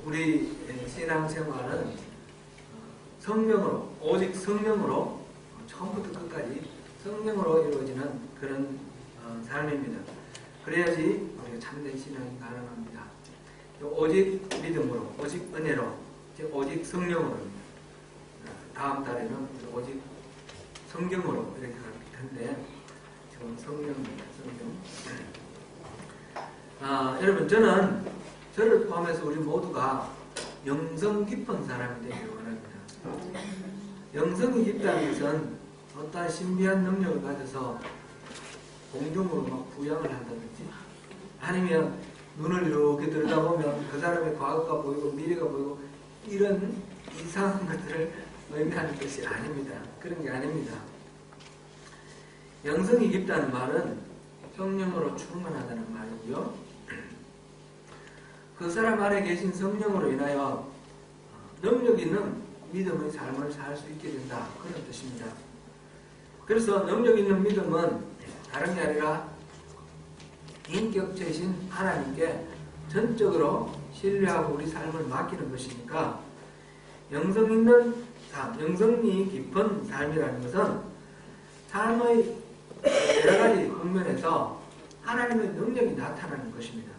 우리 신앙생활은 성령으로, 오직 성령으로, 처음부터 끝까지 성령으로 이루어지는 그런 삶입니다. 그래야지 우리가 참된 신앙이 가능합니다. 오직 믿음으로, 오직 은혜로, 오직 성령으로. 다음 달에는 오직 성경으로 이렇게 할 텐데, 지금 성령입니다. 성령. 여러분, 저를 포함해서 우리 모두가 영성 깊은 사람이 되기를 원합니다. 영성이 깊다는 것은 어떠한 신비한 능력을 가져서 공중으로 막 부양을 한다든지, 아니면 눈을 이렇게 들여다보면 그 사람의 과거가 보이고 미래가 보이고 이런 이상한 것들을 의미하는 것이 아닙니다. 그런 게 아닙니다. 영성이 깊다는 말은 성령으로 충만하다는 말이고요. 그 사람 안에 계신 성령으로 인하여 능력 있는 믿음의 삶을 살 수 있게 된다. 그런 뜻입니다. 그래서 능력 있는 믿음은 다른 게 아니라 인격체이신 하나님께 전적으로 신뢰하고 우리 삶을 맡기는 것이니까, 영성 있는 삶, 영성이 깊은 삶이라는 것은 삶의 여러 가지 국면에서 하나님의 능력이 나타나는 것입니다.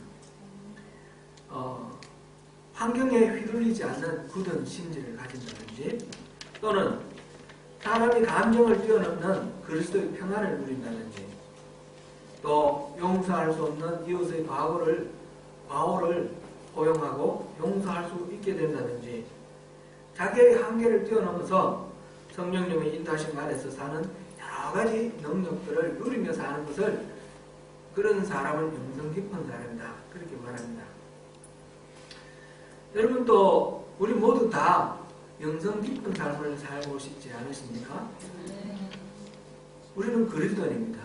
환경에 휘둘리지 않는 굳은 심지를 가진다든지, 또는 사람이 감정을 뛰어넘는 그리스도의 평안을 누린다든지, 또 용서할 수 없는 이웃의 과오를 포용하고 용서할 수 있게 된다든지, 자기의 한계를 뛰어넘어서 성령님의 인도하심 아래서 사는 여러 가지 능력들을 누리며 사는 것을, 그런 사람은 영성 깊은 사람이다. 그렇게 말합니다. 여러분, 또 우리 모두 다 영성 깊은 삶을 살고 싶지 않으십니까? 우리는 그리스도인입니다.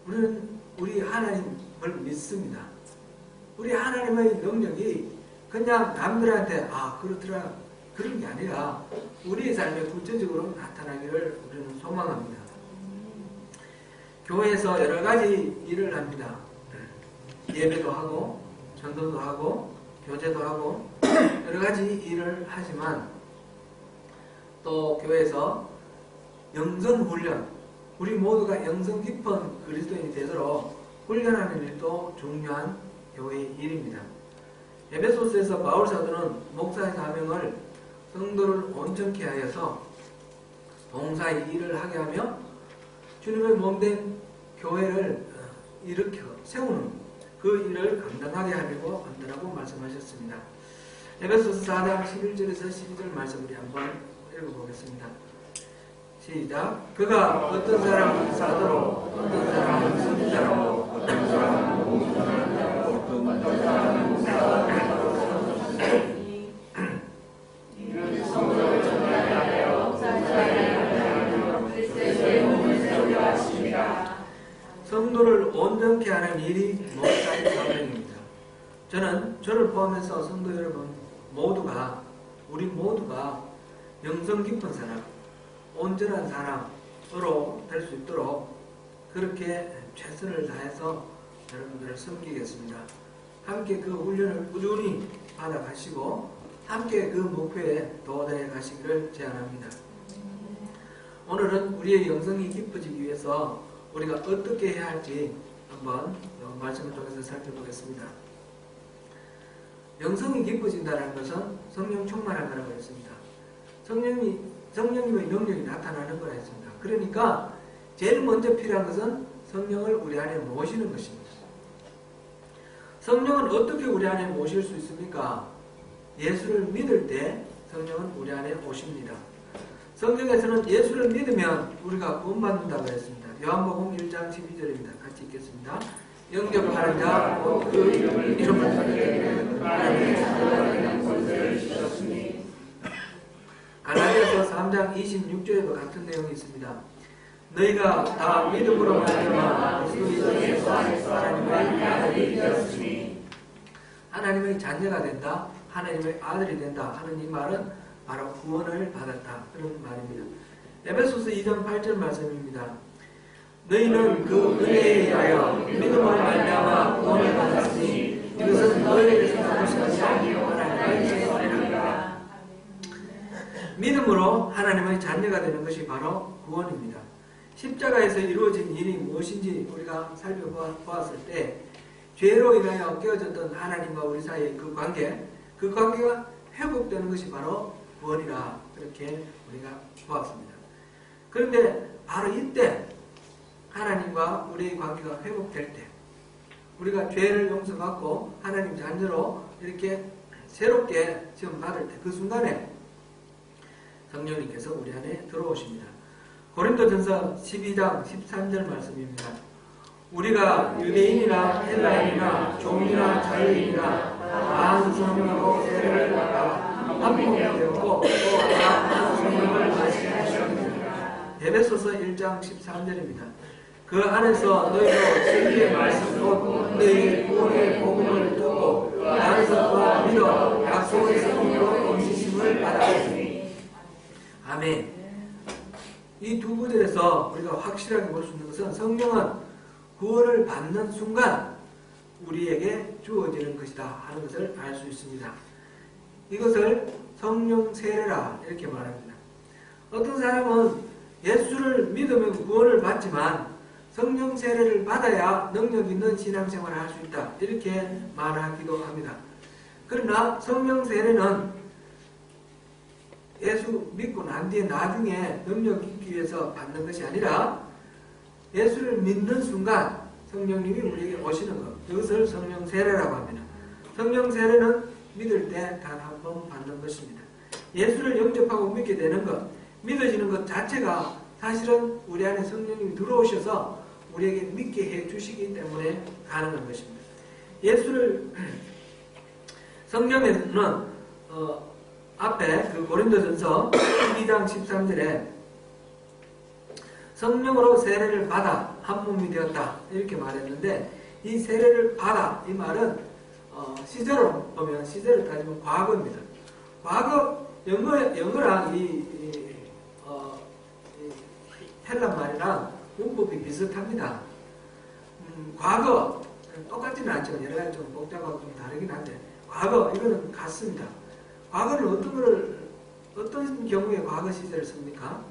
우리는 우리 하나님을 믿습니다. 우리 하나님의 능력이 그냥 남들한테 그렇더라 그런 게 아니라 우리의 삶에 구체적으로 나타나기를 우리는 소망합니다. 교회에서 여러 가지 일을 합니다. 예배도 하고 전도도 하고 교제도 하고 여러 가지 일을 하지만, 또 교회에서 영성훈련, 우리 모두가 영성 깊은 그리스도인이 되도록 훈련하는 일도 중요한 교회의 일입니다. 에베소서에서 바울 사도는 목사의 사명을 성도를 온전케 하여서 봉사의 일을 하게 하며 주님의 몸된 교회를 일으켜 세우는 그 일을 감당하게 하려고 한다고 말씀하셨습니다. 에베소서 4장 11절에서 12절 말씀 우리 한번 읽어보겠습니다. 시작. 그가 어떤 사람은 사도로, 어떤 사람은 선지자로, 어떤 사람은 공부자로, 어떤 사람은 목사로, 이는 성도를 전하여 사자에 그리스도의 몸을 세우려 하십니다. 성도를 온전케 하는 일이 목사의 사명입니다. 저를 포함해서 성도 여러분 모두가, 우리 모두가 영성 깊은 사람, 온전한 사람으로 될 수 있도록 그렇게 최선을 다해서 여러분들을 섬기겠습니다. 함께 그 훈련을 꾸준히 받아가시고 함께 그 목표에 도달해 가시기를 제안합니다. 오늘은 우리의 영성이 깊어지기 위해서 우리가 어떻게 해야 할지 한번 말씀을 통해서 살펴보겠습니다. 영성이 깊어진다는 것은 성령 충만한 거라고 했습니다. 성령님의 능력이 나타나는 거라 했습니다. 그러니까 제일 먼저 필요한 것은 성령을 우리 안에 모시는 것입니다. 성령은 어떻게 우리 안에 모실 수 있습니까? 예수를 믿을 때 성령은 우리 안에 오십니다. 성경에서는 예수를 믿으면 우리가 구원받는다고 했습니다. 요한복음 1장 12절입니다. 같이 읽겠습니다. 영접하는 자, 곧 그 이름을 받게 하나님의 자녀가 권세를 주셨으니. 갈라디아서 3장 26절에도 같은 내용이 있습니다. 너희가 다 믿음으로 말미암아 그리스도 예수 안에서 하나님의 아들이 되었으니. 하나님의 자녀가 된다, 하나님의 아들이 된다 하는 이 말은 바로 구원을 받았다 그런 말입니다. 에베소서 2장 8절 말씀입니다. 너희는 그 은혜에 의하여 믿음으로 말미암아 구원을 받았으니 이것은 너희에게서 난 것이 아니요 하나님의 믿음으로 하나님의 자녀가 되는 것이 바로 구원입니다. 십자가에서 이루어진 일이 무엇인지 우리가 살펴보았을 때 죄로 인하여 깨어졌던 하나님과 우리 사이의 그 관계가 회복되는 것이 바로 구원이라 그렇게 우리가 보았습니다. 그런데 바로 이때 하나님과 우리의 관계가 회복될 때 우리가 죄를 용서받고 하나님 자녀로 이렇게 새롭게 지원받을 때 그 순간에 성령님께서 우리 안에 들어오십니다. 고린도전서 12장 13절 말씀입니다. 우리가 유대인이나 헬라인이나 종이나 자유인이나 다 성령으로 세례를 받아 한 몸이 되었고 또 한 성령을 마시게 하셨습니다. 에베소서 1장 13절입니다. 그 안에서 너희도 진리의 말씀 곧 너희 구원의 복음을 듣고 그 안에서 또 믿어 약속의 성령으로 인치심을 받았으니. 아멘. 이 두 구절에서 우리가 확실하게 볼 수 있는 것은 성령은 구원을 받는 순간 우리에게 주어지는 것이다 하는 것을 알 수 있습니다. 이것을 성령 세례라 이렇게 말합니다. 어떤 사람은 예수를 믿으면 구원을 받지만 성령 세례를 받아야 능력 있는 신앙생활을 할 수 있다 이렇게 말하기도 합니다. 그러나 성령 세례는 예수 믿고 난 뒤에 나중에 능력 있기 위해서 받는 것이 아니라 예수를 믿는 순간 성령님이 우리에게 오시는 것, 이것을 성령 세례라고 합니다. 성령 세례는 믿을 때 단 한 번 받는 것입니다. 예수를 영접하고 믿게 되는 것, 믿어지는 것 자체가 사실은 우리 안에 성령님이 들어오셔서 우리에게 믿게 해 주시기 때문에 가능한 것입니다. 예수를 성경에는 앞에 그 고린도전서 12장 13절에 성령으로 세례를 받아 한 몸이 되었다 이렇게 말했는데 이 세례를 받아 이 말은 시제로 보면 시제를 따지면 과거입니다. 과거 영어랑 이 헬란 말이랑 문법이 비슷합니다. 과거 똑같지는 않지만 여러 가지 좀 복잡하고 좀 다르긴 한데 과거 이거는 같습니다. 과거는 어떤 경우에 과거 시제를 씁니까?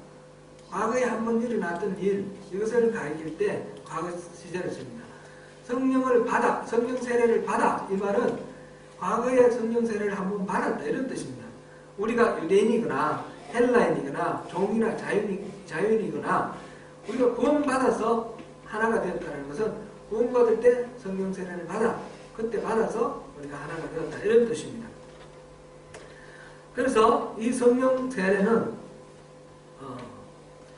과거에 한번 일어났던 일 이것을 가리킬 때 과거 시제를 씁니다. 성령을 받아, 성령 세례를 받아 이 말은 과거에 성령 세례를 한번 받았다 이런 뜻입니다. 우리가 유대인이거나 헬라인이거나 종이나 자유인이거나 우리가 구원받아서 하나가 되었다는 것은 구원받을 때 성령 세례를 받아 그때 받아서 우리가 하나가 되었다 이런 뜻입니다. 그래서 이 성령 세례는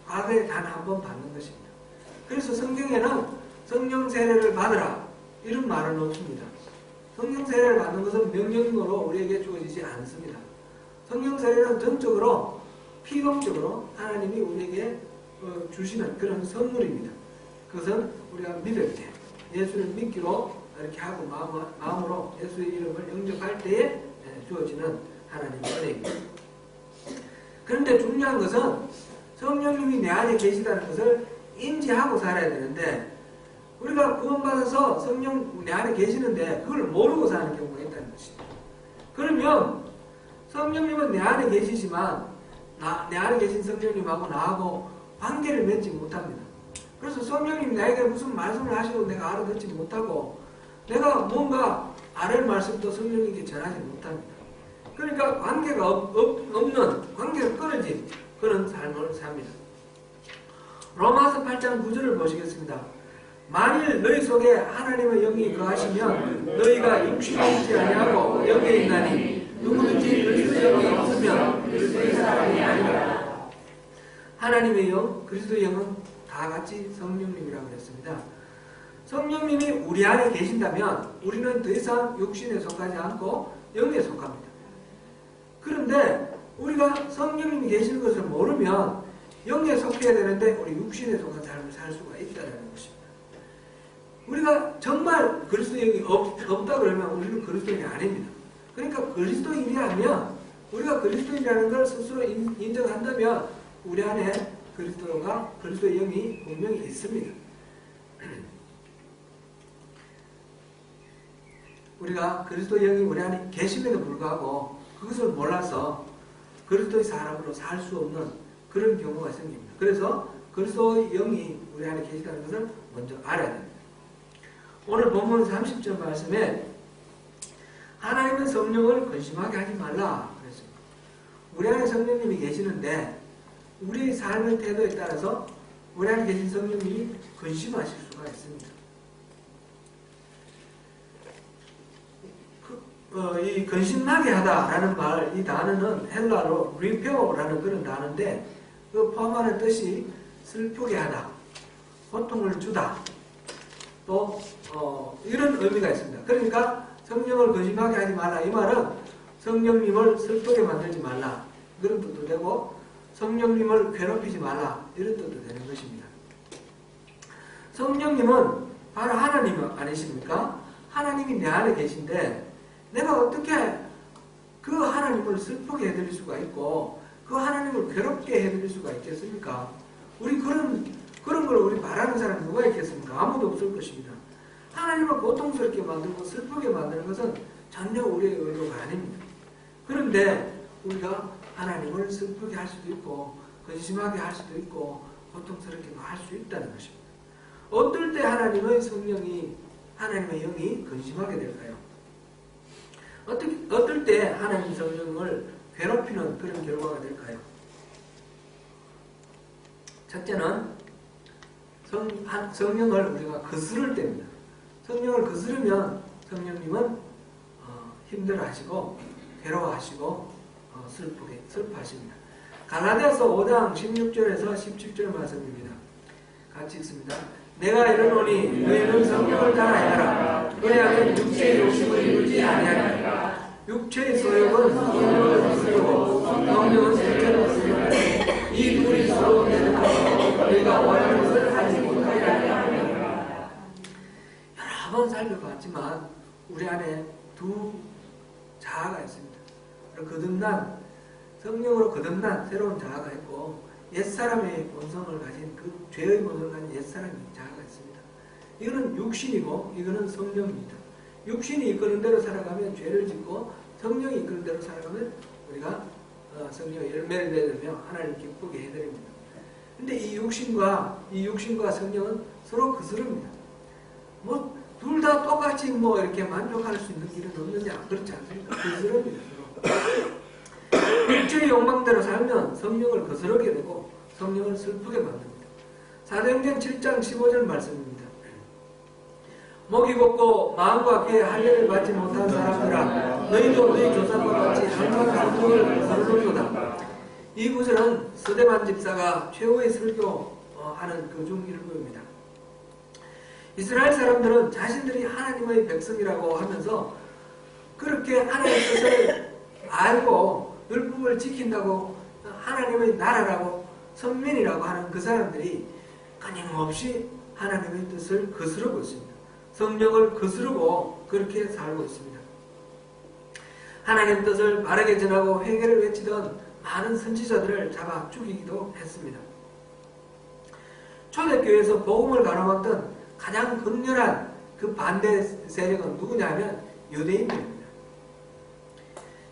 과거에 단 한 번 받는 것입니다. 그래서 성경에는 성령 세례를 받으라 이런 말은 없습니다. 성령 세례를 받는 것은 명령으로 우리에게 주어지지 않습니다. 성령 세례는 전적으로 피동적으로 하나님이 우리에게 주시는 그런 선물입니다. 그것은 우리가 믿을 때 예수를 믿기로 이렇게 하고 마음으로 예수의 이름을 영접할 때에 주어지는 하나님의 은혜입니다. 그런데 중요한 것은 성령님이 내 안에 계시다는 것을 인지하고 살아야 되는데 우리가 구원받아서 성령 내 안에 계시는데 그걸 모르고 사는 경우가 있다는 것입니다. 그러면 성령님은 내 안에 계시지만 내 안에 계신 성령님하고 나하고 관계를 맺지 못합니다. 그래서 성령님 나에게 무슨 말씀을 하셔도 내가 알아듣지 못하고 내가 뭔가 아랠 말씀도 성령님께 전하지 못합니다. 그러니까 관계가 없는, 관계가 끊어진 그런 삶을 삽니다. 로마서 8장 9절을 보시겠습니다. 만일 너희 속에 하나님의 영이 거하시면 너희가 육신에 있지 아니하고 영에 있나니 누구든지 그리스도의 영이 없으면 그리스도의 사람이 아니라. 하나님의 영, 그리스도의 영은 다 같이 성령님이라고 했습니다. 성령님이 우리 안에 계신다면 우리는 더 이상 육신에 속하지 않고 영에 속합니다. 그런데 우리가 성령님이 계시는 것을 모르면 영에 속해야 되는데 우리 육신에 속한 삶을 살 수가 있다는 것입니다. 우리가 정말 그리스도인이 없다 그러면 우리는 그리스도인이 아닙니다. 그러니까 그리스도인이라면 우리가 그리스도인이라는 걸 스스로 인정한다면 우리 안에 그리스도의 영이 분명히 있습니다. 우리가 그리스도의 영이 우리 안에 계심에도 불구하고 그것을 몰라서 그리스도의 사람으로 살 수 없는 그런 경우가 생깁니다. 그래서 그리스도의 영이 우리 안에 계시다는 것을 먼저 알아야 됩니다. 오늘 본문 30절 말씀에 하나님의 성령을 근심하게 하지 말라 그랬습니다. 우리 안에 성령님이 계시는데 우리의 삶의 태도에 따라서 우리 안에 계신 성령님이 근심하실 수가 있습니다. 이 근심하게 하다라는 말, 이 단어는 헬라로 리페어라는 그런 단어인데 그 포함하는 뜻이 슬프게 하다, 고통을 주다, 또 이런 의미가 있습니다. 그러니까 성령을 근심하게 하지 말라 이 말은 성령님을 슬프게 만들지 말라 그런 뜻도 되고 성령님을 괴롭히지 말라 이런 뜻도 되는 것입니다. 성령님은 바로 하나님 아니십니까? 하나님이 내 안에 계신데 내가 어떻게 그 하나님을 슬프게 해드릴 수가 있고 그 하나님을 괴롭게 해드릴 수가 있겠습니까? 우리 그런 걸 우리 바라는 사람이 누가 있겠습니까? 아무도 없을 것입니다. 하나님을 고통스럽게 만들고 슬프게 만드는 것은 전혀 우리의 의도가 아닙니다. 그런데 우리가 하나님을 슬프게 할 수도 있고 근심하게 할 수도 있고 고통스럽게도 할 수 있다는 것입니다. 어떨 때 하나님의 성령이 하나님의 영이 근심하게 될까요? 어떨 때 하나님 성령을 괴롭히는 그런 결과가 될까요? 첫째는 성령을 우리가 거스를 때입니다. 성령을 거스르면 성령님은 힘들어하시고 괴로워하시고 슬퍼하십니다. 갈라디아서 5장 16절에서 17절 말씀입니다. 같이 읽습니다. 내가 이르노니 너희는 성령을 따라하라. 그래야면 육체의 욕심을 이루지 아니하리라. 육체의 소욕은 성령을 거스르고 성령은 육체를 거스르고 이 둘이 서로 대적하고 너희가 원하는 것을 하지 못하리라. 여러 번 살펴봤지만 우리 안에 두 자아가 있습니다. 성령으로 거듭난 새로운 자아가 있고 옛사람의 본성을 가진 그 죄의 본성을 가진 옛사람의 자아가 있습니다. 이거는 육신이고 이거는 성령입니다. 육신이 이끄는 대로 살아가면 죄를 짓고 성령이 이끄는 대로 살아가면 우리가 성령의 열매를 내며 하나님 기쁘게 해드립니다. 근데 이 육신과 성령은 서로 거스릅니다. 둘 다 똑같이 이렇게 만족할 수 있는 길은 없느냐? 그렇지 않습니까? 거스릅니다. 육체의 욕망대로 살면 성령을 거스르게 되고 성령을 슬프게 만듭니다. 사도행전 7장 15절 말씀입니다. 목이 곱고 마음과 귀에 할례를 받지 못한 사람들아 너희도 너희 조상과 같이 항상 성령을 거스르도다. 이 구절은 서대반 집사가 최후의 설교하는 그 중 일부입니다. 이스라엘 사람들은 자신들이 하나님의 백성이라고 하면서 그렇게 하나님의 뜻을 알고 율법을 지킨다고 하나님의 나라라고 선민이라고 하는 그 사람들이 끊임없이 하나님의 뜻을 거스르고 있습니다. 성령을 거스르고 그렇게 살고 있습니다. 하나님 뜻을 바르게 전하고 회개를 외치던 많은 선지자들을 잡아 죽이기도 했습니다. 초대교회에서 복음을 가로막던 가장 극렬한 그 반대 세력은 누구냐면 유대인들입니다.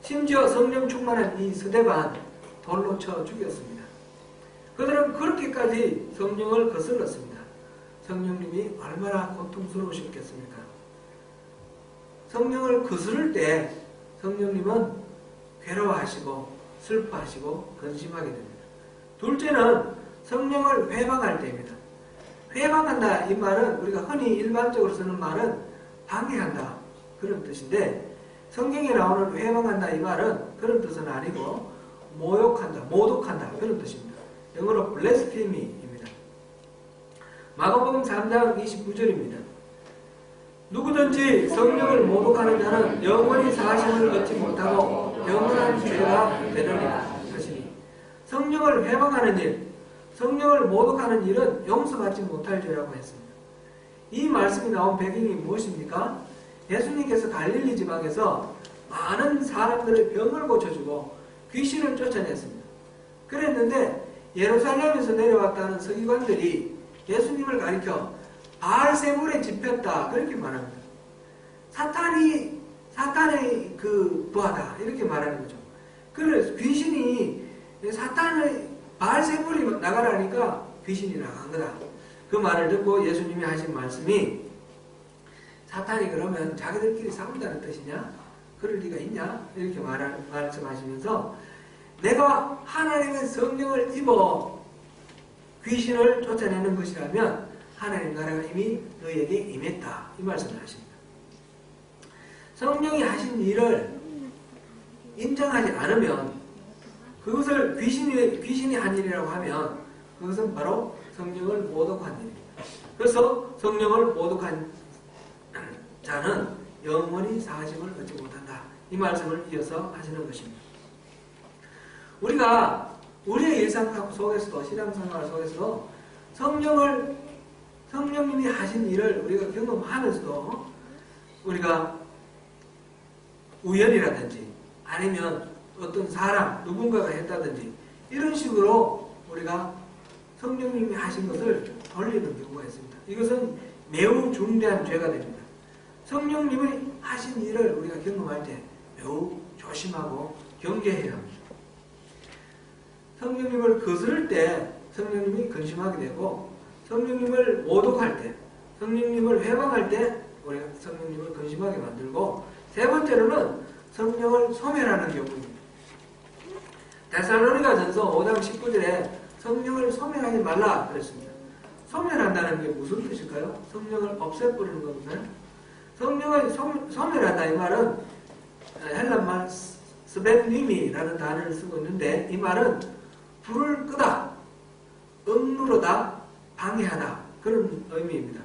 심지어 성령 충만한 이 스데반 돌로 쳐 죽였습니다. 그들은 그렇게까지 성령을 거슬렀습니다. 성령님이 얼마나 고통스러우셨겠습니까? 성령을 거스를 때 성령님은 괴로워하시고 슬퍼하시고 근심하게 됩니다. 둘째는 성령을 회방할 때입니다. 회방한다 이 말은 우리가 흔히 일반적으로 쓰는 말은 방해한다 그런 뜻인데 성경에 나오는 회방한다 이 말은 그런 뜻은 아니고 모욕한다, 모독한다 그런 뜻입니다. 영어로 blasphemy입니다. 마가복음 3장 29절입니다. 누구든지 성령을 모독하는 자는 영원히 사심을 얻지 못하고 영원한 죄가 되느니라 하시니 성령을 회방하는 일, 성령을 모독하는 일은 용서받지 못할 죄라고 했습니다. 이 말씀이 나온 배경이 무엇입니까? 예수님께서 갈릴리 지방에서 많은 사람들의 병을 고쳐주고 귀신을 쫓아냈습니다. 그랬는데 예루살렘에서 내려왔다는 서기관들이 예수님을 가리켜 바알세불에 집혔다 그렇게 말합니다. 사탄의 그 부하다 이렇게 말하는 거죠. 그래서 귀신이 사탄의 바알세불이 나가라니까 귀신이 나간 거다. 그 말을 듣고 예수님이 하신 말씀이 사탄이 그러면 자기들끼리 싸운다는 뜻이냐? 그럴 리가 있냐? 이렇게 말씀하시면서 내가 하나님의 성령을 입어 귀신을 쫓아내는 것이라면 하나님 나라가 이미 너에게 임했다. 이 말씀을 하십니다. 성령이 하신 일을 인정하지 않으면 그것을 귀신이 한 일이라고 하면 그것은 바로 성령을 모독한 일입니다. 그래서 성령을 모독한 자는 영원히 사심을 얻지 못한다. 이 말씀을 이어서 하시는 것입니다. 우리가 우리의 일상 속에서도 신앙생활 속에서도 성령님이 하신 일을 우리가 경험하면서도 우리가 우연이라든지 아니면 어떤 사람 누군가가 했다든지 이런 식으로 우리가 성령님이 하신 것을 돌리는 경우가 있습니다. 이것은 매우 중대한 죄가 됩니다. 성령님이 하신 일을 우리가 경험할 때 매우 조심하고 경계해야 합니다. 성령님을 거스를 때 성령님이 근심하게 되고 성령님을 모독할 때 성령님을 회방할 때 우리가 성령님을 근심하게 만들고 세 번째로는 성령을 소멸하는 경우입니다. 데살로니가전서 5장 19절에 성령을 소멸하지 말라 그랬습니다. 소멸한다는 게 무슨 뜻일까요? 성령을 없애버리는 겁니다. 성령을 소멸한다 이 말은 헬란말 스벤님이라는 단어를 쓰고 있는데 이 말은 불을 끄다, 억누르다, 방해하다 그런 의미입니다.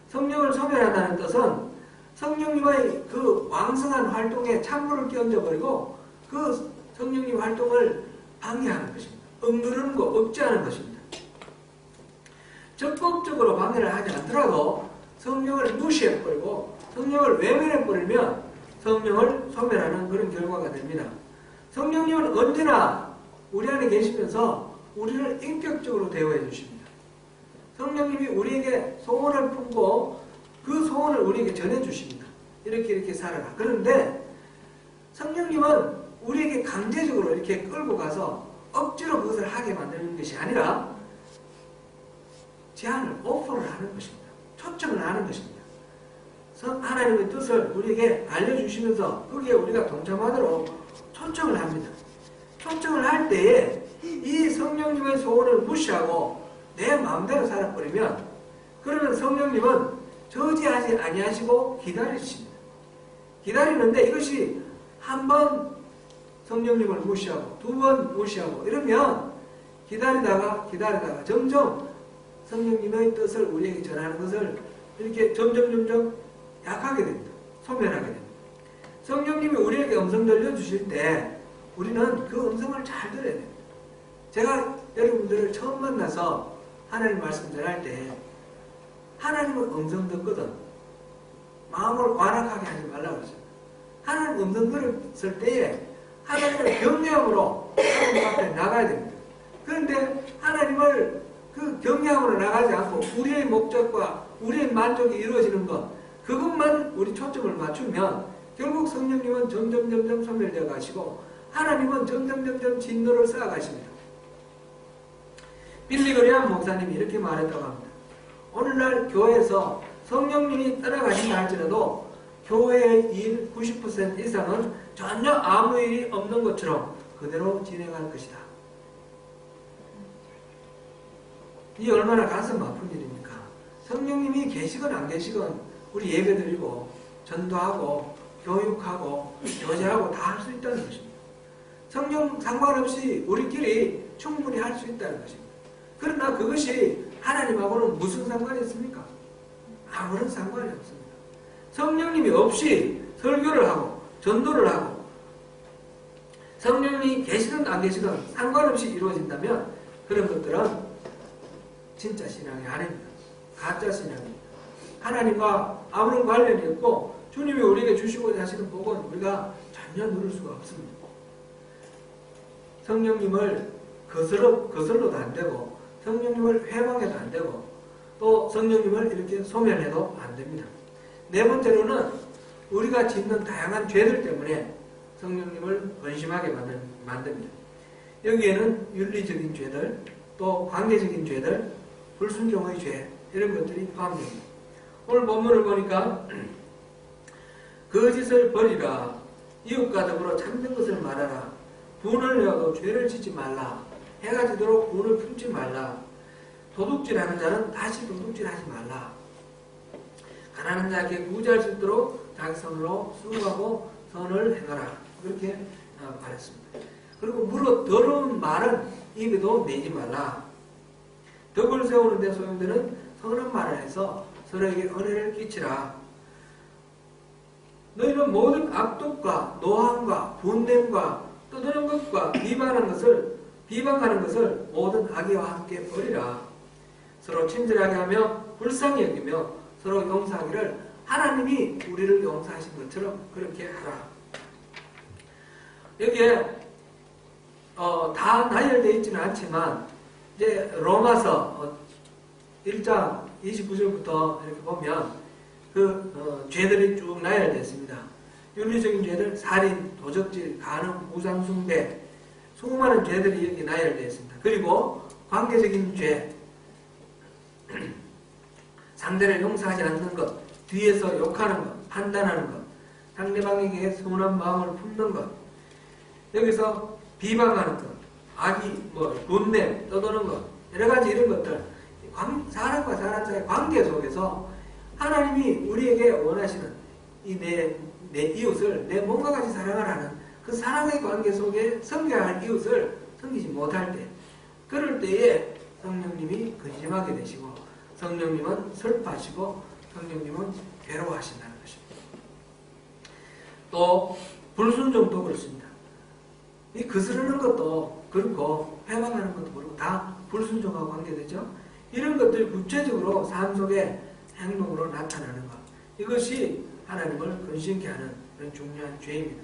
성령을 소멸한다는 뜻은 성령님의 그 왕성한 활동에 찬물을 끼얹어버리고 그 성령님 활동을 방해하는 것입니다. 억누르는 거, 억제하는 것입니다. 적극적으로 방해를 하지 않더라도 성령을 무시해버리고 성령을 외면해버리면 성령을 소멸하는 그런 결과가 됩니다. 성령님은 언제나 우리 안에 계시면서 우리를 인격적으로 대우해 주십니다. 성령님이 우리에게 소원을 품고 그 소원을 우리에게 전해 주십니다. 이렇게 살아라. 그런데 성령님은 우리에게 강제적으로 이렇게 끌고 가서 억지로 그것을 하게 만드는 것이 아니라 제안을, 오퍼를 하는 것입니다. 초청을 하는 것입니다. 하나님의 뜻을 우리에게 알려주시면서 거기에 우리가 동참하도록 초청을 합니다. 초청을 할 때에 이 성령님의 소원을 무시하고 내 마음대로 살아버리면 그러면 성령님은 저지하지 아니하시고 기다리십니다. 기다리는데 이것이 한 번 성령님을 무시하고 두 번 무시하고 이러면 기다리다가 점점 성령님의 뜻을 우리에게 전하는 것을 이렇게 점점 약하게 됩니다. 소멸하게 됩니다. 성령님이 우리에게 음성 들려주실 때 우리는 그 음성을 잘 들어야 됩니다. 제가 여러분들을 처음 만나서 하나님 말씀 전할 때 하나님은 음성 듣거든 마음을 완악하게 하지 말라고 그러죠. 하나님 음성 들었을 때에 하나님을 경외함으로 하나님 앞에 나가야 됩니다. 그런데 하나님을 그 경외함으로 나가지 않고 우리의 목적과 우리의 만족이 이루어지는 것 그것만 우리 초점을 맞추면 결국 성령님은 점점 소멸되어 가시고 하나님은 점점 진노를 쌓아 가십니다. 빌리 그레함 목사님이 이렇게 말했다고 합니다. 오늘날 교회에서 성령님이 떠나가신다 할지라도 교회의 일 90% 이상은 전혀 아무 일이 없는 것처럼 그대로 진행할 것이다. 이 얼마나 가슴 아픈 일입니까? 성령님이 계시건 안 계시건 우리 예배드리고 전도하고 교육하고 교제하고 다 할 수 있다는 것입니다. 성령 상관없이 우리끼리 충분히 할 수 있다는 것입니다. 그러나 그것이 하나님하고는 무슨 상관이 있습니까? 아무런 상관이 없습니다. 성령님이 없이 설교를 하고 전도를 하고 성령님이 계시든 안 계시든 상관없이 이루어진다면 그런 것들은 진짜 신앙이 아닙니다. 가짜 신앙입니다. 하나님과 아무런 관련이 없고 주님이 우리에게 주시고자 하시는 복은 우리가 전혀 누릴 수가 없습니다. 성령님을 거슬러도 안 되고 성령님을 회방해도 안 되고 또 성령님을 이렇게 소멸해도 안 됩니다. 네 번째로는 우리가 짓는 다양한 죄들 때문에 성령님을 근심하게 만듭니다. 여기에는 윤리적인 죄들, 또 관계적인 죄들, 불순종의 죄 이런 것들이 포함됩니다. 오늘 본문을 보니까 거짓을 버리라, 이웃과 더불어 참된 것을 말하라, 분을 내어도 죄를 짓지 말라, 해가 지도록 분을 품지 말라, 도둑질하는 자는 다시 도둑질하지 말라, 가난한 자에게 구제할 수 있도록 자기 손으로 수고하고 선을 행하라, 그렇게 말했습니다. 그리고 무릇 더러운 말은 입에도 내지 말라, 덕을 세우는 데 소용되는 선한 말을 해서 서로에게 은혜를 끼치라. 너희는 모든 악독과 노함과 분냄과 떠드는 것과 비방하는 것을 모든 악의와 함께 버리라. 서로 친절하게 하며 불쌍히 여기며 서로 용서하기를 하나님이 우리를 용서하신 것처럼 그렇게 하라. 여기에 다 나열되어 있지는 않지만 이제 로마서 1장 29절부터 이렇게 보면 죄들이 쭉 나열되어 있습니다. 윤리적인 죄들, 살인, 도적질, 간음, 우상숭배, 수많은 죄들이 여기 나열되어 있습니다. 그리고 관계적인 죄, 상대를 용서하지 않는 것, 뒤에서 욕하는 것, 판단하는 것, 상대방에게 서운한 마음을 품는 것, 여기서 비방하는 것, 분냄, 떠도는 것, 여러 가지 이런 것들, 사람과 사람 사이의 관계 속에서 하나님이 우리에게 원하시는 내 이웃을 내 몸과 같이 사랑하라는 그 사랑의 관계 속에 섬겨야 할 이웃을 섬기지 못할 때, 그럴 때에 성령님이 근심하게 되시고 성령님은 슬퍼하시고 성령님은 괴로워하신다는 것입니다. 또 불순종도 그렇습니다. 이 거스르는 것도 그렇고 회방하는 것도 그렇고 다 불순종하고 관계되죠. 이런 것들이 구체적으로 삶 속에 행동으로 나타나는 것, 이것이 하나님을 근심케 하는 그런 중요한 죄입니다.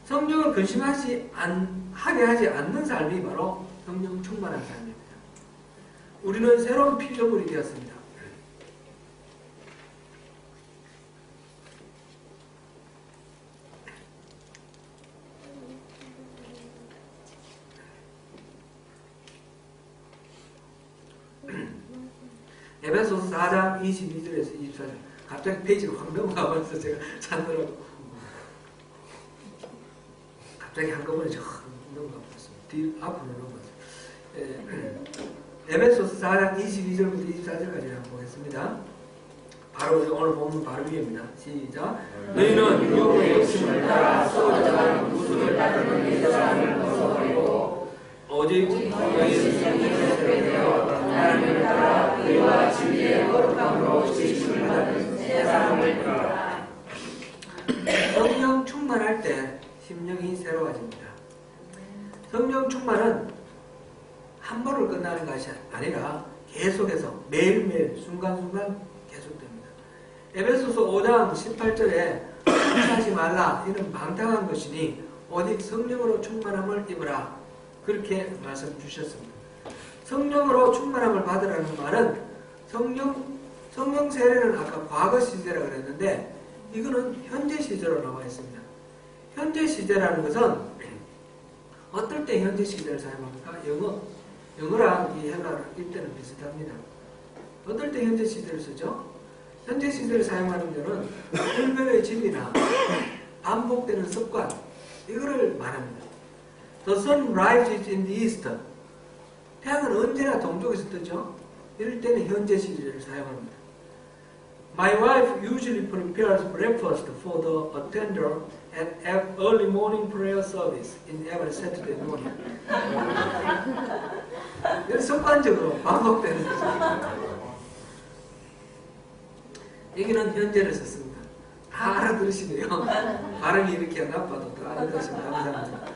성령을 근심하게 하지 않는 삶이 바로 성령 충만한 삶입니다. 우리는 새로운 피조물이 되었습니다. 에베소서 4장 22절에서 24절. 갑자기 페이지가 확 넘어가면서 제가 찾느라고 갑자기 한꺼번에 확 넘어가버렸습니다. 뒤 앞으로 넘어갔어요. 에베소서 4장 22절부터 24절까지 한번 보겠습니다. 바로 오늘 본문 바로 위입니다. 시작. 너희는 육의 욕심을 따라 쏟아져가는 구속을 따르는 이 세상을 벗어버리고 오직 너희 스스로의 속에 되어 하나님을 따라 의와 진리의 거룩함으로 지식을 받는 세상을 이끌어라. 성령 충만할 때 심령이 새로워집니다. 성령 충만은 한 번으로 끝나는 것이 아니라 계속해서 매일매일 순간순간 계속됩니다. 에베소서 5장 18절에 하지 말라 이는 방탕한 것이니 오직 성령으로 충만함을 입으라 그렇게 말씀 주셨습니다. 성령으로 충만함을 받으라는 말은 성령 세례는 아까 과거 시제라고 그랬는데 이거는 현재 시제로 나와 있습니다. 현재 시제라는 것은 어떨 때 현재 시제를 사용합니까? 영어랑 이 헬라어랑 이때는 비슷합니다. 어떨 때 현재 시제를 쓰죠? 현재 시제를 사용하는 데는 일면의 진리나 반복되는 습관 이거를 말합니다. The sun rises in the east. 태양은 언제나 동쪽에서 뜨죠. 이럴 때는 현재 시제를 사용합니다. My wife usually prepares breakfast for the attender at early morning prayer service in every Saturday morning. 이건 습관적으로 반복되는 거죠. 여기는 현재를 썼습니다. 다 알아들으시네요. 발음이 이렇게 나빠도 다 알아들으시면 감사합니다.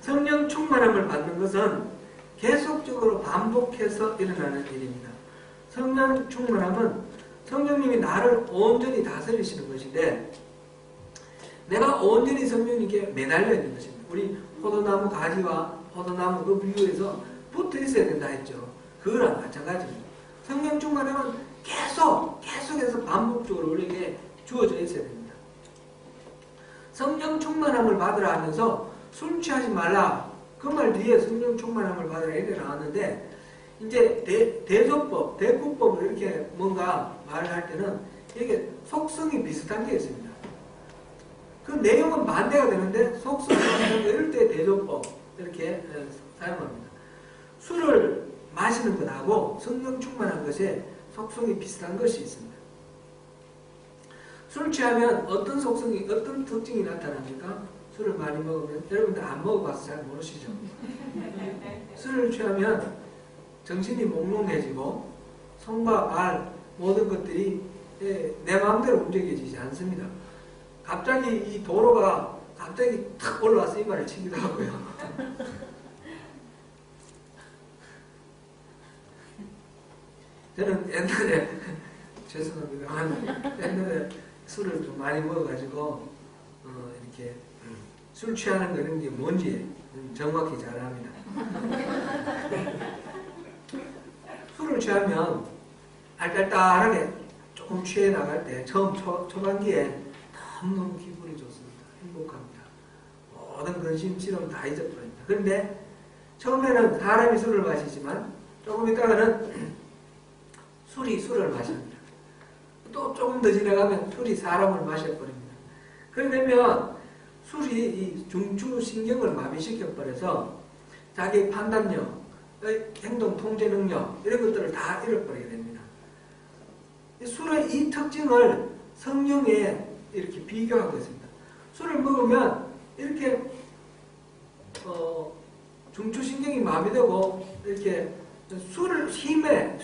성령 충만함을 받는 것은 계속적으로 반복해서 일어나는 일입니다. 성령 충만함은 성령님이 나를 온전히 다스리시는 것인데 내가 온전히 성령님께 매달려 있는 것입니다. 우리 포도나무 가지와 포도나무 그 비유에서 붙어 있어야 된다 했죠. 그거랑 마찬가지입니다. 성령 충만함은 계속해서 반복적으로 우리에게 주어져 있어야 됩니다. 충만함을 받으라 하면서 술 취하지 말라. 그 말 뒤에 성령 충만함을 받으라 이렇게 나왔는데, 이제 대조법, 대구법을 이렇게 뭔가 말을 할 때는 이게 속성이 비슷한 게 있습니다. 그 내용은 반대가 되는데 속성이 비슷한 거 이럴 때 대조법 이렇게 사용합니다. 술을 마시는 것하고 성령 충만한 것에 속성이 비슷한 것이 있습니다. 술 취하면 어떤 속성이, 어떤 특징이 나타납니까? 술을 많이 먹으면, 여러분들 안 먹어봐서 잘 모르시죠? 술을 취하면 정신이 몽롱해지고 손과 발 모든 것들이 내 마음대로 움직여지지 않습니다. 갑자기 이 도로가 갑자기 탁 올라와서 이마를 치기도 하고요. 저는 옛날에 죄송합니다. 옛날에 술을 좀 많이 먹어가지고 이렇게 술 취하는 거 이런 게 뭔지 정확히 잘 압니다. 술을 취하면 알딸딸하게 조금 취해 나갈 때 처음 초반기에 너무너무 기분이 좋습니다. 행복합니다. 모든 근심치름 다 잊어버립니다. 그런데 처음에는 사람이 술을 마시지만 조금 있다가는 술이 술을 마십니다. 또 조금 더 지나가면 술이 사람을 마셔버립니다. 그러면 술이 이 중추신경을 마비시켜버려서 자기 판단력, 행동 통제 능력 이런 것들을 다 잃어버리게 됩니다. 술의 이 특징을 성령에 이렇게 비교하고 있습니다. 술을 먹으면 이렇게 중추신경이 마비되고 이렇게 술 힘에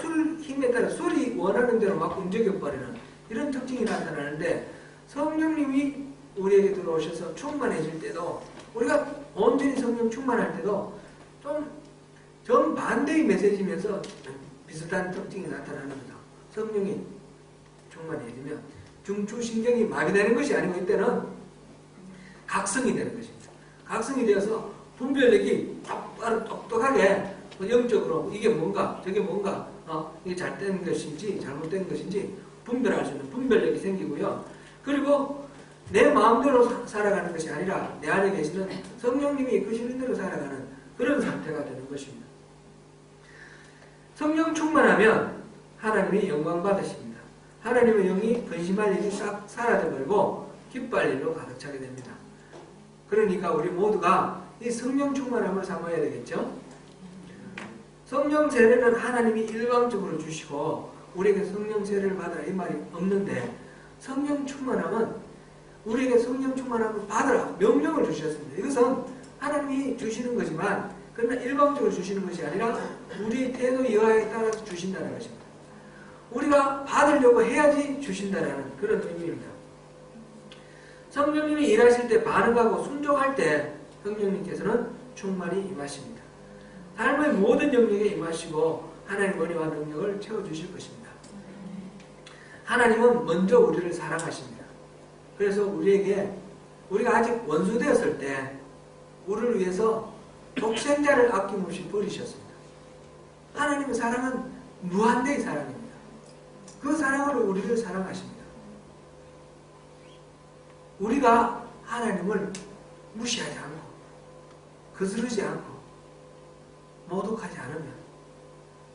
따라 술이 원하는 대로 막 움직여버리는 이런 특징이 나타나는데, 성령님이 우리에게 들어오셔서 충만해질 때도, 우리가 온전히 성령 충만할 때도 좀 정반대의 메시지면서 비슷한 특징이 나타나는 거죠. 성령이 충만해지면 중추신경이 마비되는 것이 아니고 이때는 각성이 되는 것입니다. 각성이 되어서 분별력이 똑똑하게 영적으로 이게 뭔가 저게 뭔가 이게 잘된 것인지 잘못된 것인지 분별할 수 있는 분별력이 생기고요. 그리고 내 마음대로 살아가는 것이 아니라 내 안에 계시는 성령님이 이끄시는 대로 살아가는 그런 상태가 되는 것입니다. 성령 충만하면 하나님이 영광 받으십니다. 하나님의 영이 근심할 일이 싹 사라져버리고 기뻐할 일로 가득 차게 됩니다. 그러니까 우리 모두가 이 성령 충만함을 삼아야 되겠죠? 성령 세례는 하나님이 일방적으로 주시고 우리에게 성령 세례를 받으라 이 말이 없는데, 성령 충만함은 우리에게 성령 충만함을 받으라 명령을 주셨습니다. 이것은 하나님이 주시는 거지만 그러나 일방적으로 주시는 것이 아니라 우리의 태도 여하에 따라서 주신다는 것입니다. 우리가 받으려고 해야지 주신다는 그런 의미입니다. 성령님이 일하실 때 반응하고 순종할 때 성령님께서는 충만히 임하십니다. 삶의 모든 영역에 임하시고 하나님의 은혜와 능력을 채워주실 것입니다. 하나님은 먼저 우리를 사랑하십니다. 그래서 우리가 아직 원수 되었을 때 우리를 위해서 독생자를 아낌없이 버리셨습니다. 하나님의 사랑은 무한대의 사랑입니다. 그 사랑으로 우리를 사랑하십니다. 우리가 하나님을 무시하지 않고 거스르지 않고 모독하지 않으면,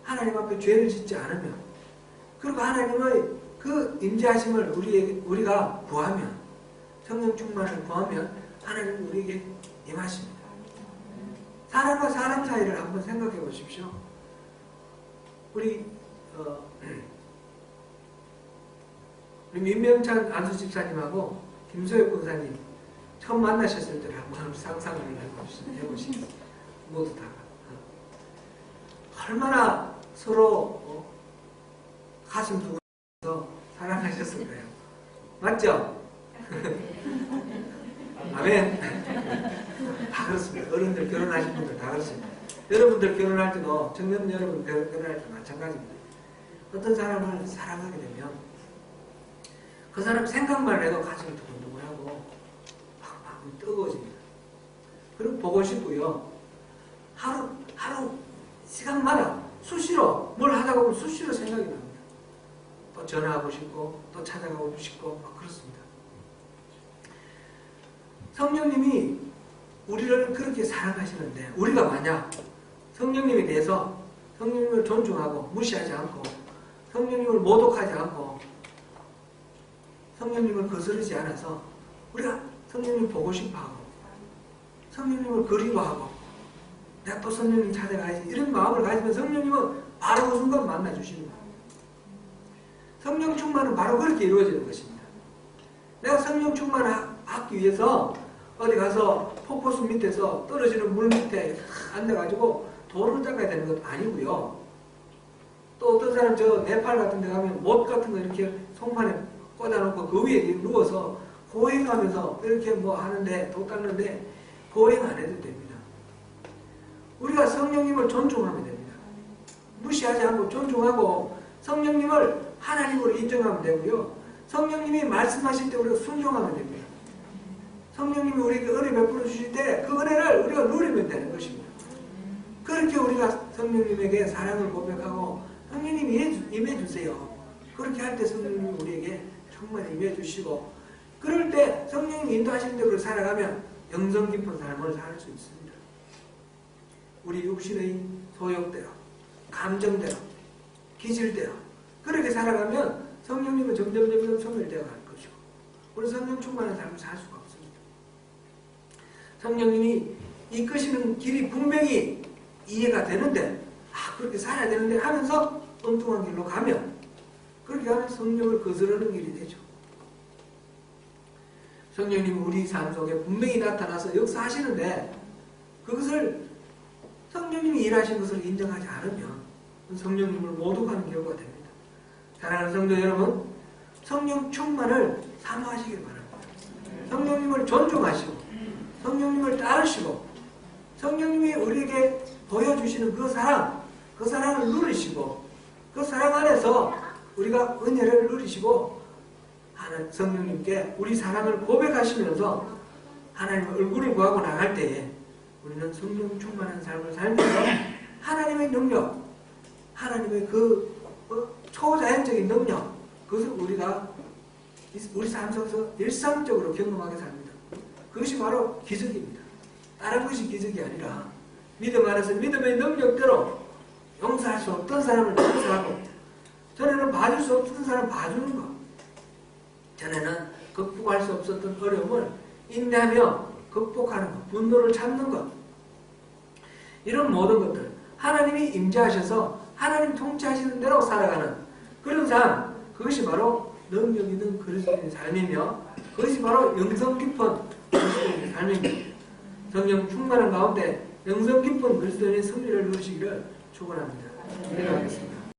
하나님 앞에 죄를 짓지 않으면, 그리고 하나님의 그 임재하심을 우리가 구하면, 성령 충만을 구하면 하나님은 우리에게 임하십니다. 사람과 사람 사이를 한번 생각해 보십시오. 우리 민명찬 안수 집사님하고 김소엽 권사님 처음 만나셨을 때를 한번 상상을 해보시죠. 모두 다. 얼마나 서로 가슴 두근거려서 사랑하셨을 거예요. 맞죠? 아멘. 다 그렇습니다. 어른들 결혼하신 분들 다 그렇습니다. 여러분들 결혼할 때도, 청년 여러분 결혼할 때 마찬가지입니다. 어떤 사람을 사랑하게 되면 그 사람 생각만 해도 가슴이 두근두근하고 막 뜨거워집니다. 그리고 보고 싶고요. 하루 시간마다 수시로 뭘 하다 보면 수시로 생각이 납니다. 또 전화하고 싶고 또 찾아가고 싶고 막 그렇습니다. 성령님이 우리를 그렇게 사랑하시는데 우리가 만약 성령님에 대해서 성령님을 존중하고 무시하지 않고 성령님을 모독하지 않고 성령님을 거스르지 않아서 우리가 성령님 보고 싶어하고 성령님을 그리워하고 내가 또 성령님 찾아가야지 이런 마음을 가지면 성령님은 바로 그 순간 만나주시는 거예요. 성령 충만은 바로 그렇게 이루어지는 것입니다. 내가 성령 충만하기 위해서 어디 가서 폭포수 밑에서 떨어지는 물 밑에 앉아가지고 돌을 닦아야 되는 것 아니고요. 또 어떤 사람 저 네팔 같은 데 가면 못 같은 거 이렇게 송판에 꽂아놓고 그 위에 누워서 고행하면서 이렇게 뭐 하는데 도 닦는데 고행 안 해도 됩니다. 우리가 성령님을 존중하면 됩니다. 무시하지 않고 존중하고 성령님을 하나님으로 인정하면 되고요. 성령님이 말씀하실 때 우리가 순종하면 됩니다. 성령님이 우리에게 은혜 베풀어 주실 때 그 은혜를 우리가 누리면 되는 것입니다. 그렇게 우리가 성령님에게 사랑을 고백하고 성령님이 임해주세요. 그렇게 할 때 성령님이 우리에게 정말 임해주시고 그럴 때 성령님이 인도하시는 대로 살아가면 영성 깊은 삶을 살 수 있습니다. 우리 육신의 소욕대로 감정대로 기질대로 그렇게 살아가면 성령님은 점점 소멸되어 갈 것이고 우리 성령 충만한 삶을 살 수가 없습니다. 성령님이 이끄시는 길이 분명히 이해가 되는데 그렇게 살아야 되는데 하면서 엉뚱한 길로 가면 그렇게 하면 성령을 거스르는 길이 되죠. 성령님이 우리 삶 속에 분명히 나타나서 역사하시는데 그것을 성령님이 일하신 것을 인정하지 않으면 성령님을 모독하는 결과가 됩니다. 사랑하는 성도 여러분, 성령 충만을 사모하시길 바랍니다. 성령님을 존중하시고 성령님을 따르시고 성령님이 우리에게 보여주시는 그 사랑을 누리시고 그 사랑 안에서 우리가 은혜를 누리시고 성령님께 우리 사랑을 고백하시면서 하나님의 얼굴을 구하고 나갈 때에 우리는 성령 충만한 삶을 살면서 하나님의 능력, 하나님의 그 초자연적인 능력 그것을 우리가 우리 삶 속에서 일상적으로 경험하게 삽니다. 그것이 바로 기적입니다. 다른 것이 기적이 아니라 믿음 안에서 믿음의 능력대로 용서할 수 없던 사람을 용서하고 전에는 봐줄 수 없었던 사람 봐주는 것 전에는 극복할 수 없었던 어려움을 인내하며 극복하는 것 분노를 참는 것 이런 모든 것들 하나님이 임재하셔서 하나님 통치하시는 대로 살아가는 그런 삶 그것이 바로 능력 있는 그리스도인의 삶이며 그것이 바로 영성 깊은 그리스도인의 삶입니다. 성령 충만한 가운데 영성 깊은 그리스도인의 승리를 누리시기를 축원합니다. 기도하겠습니다.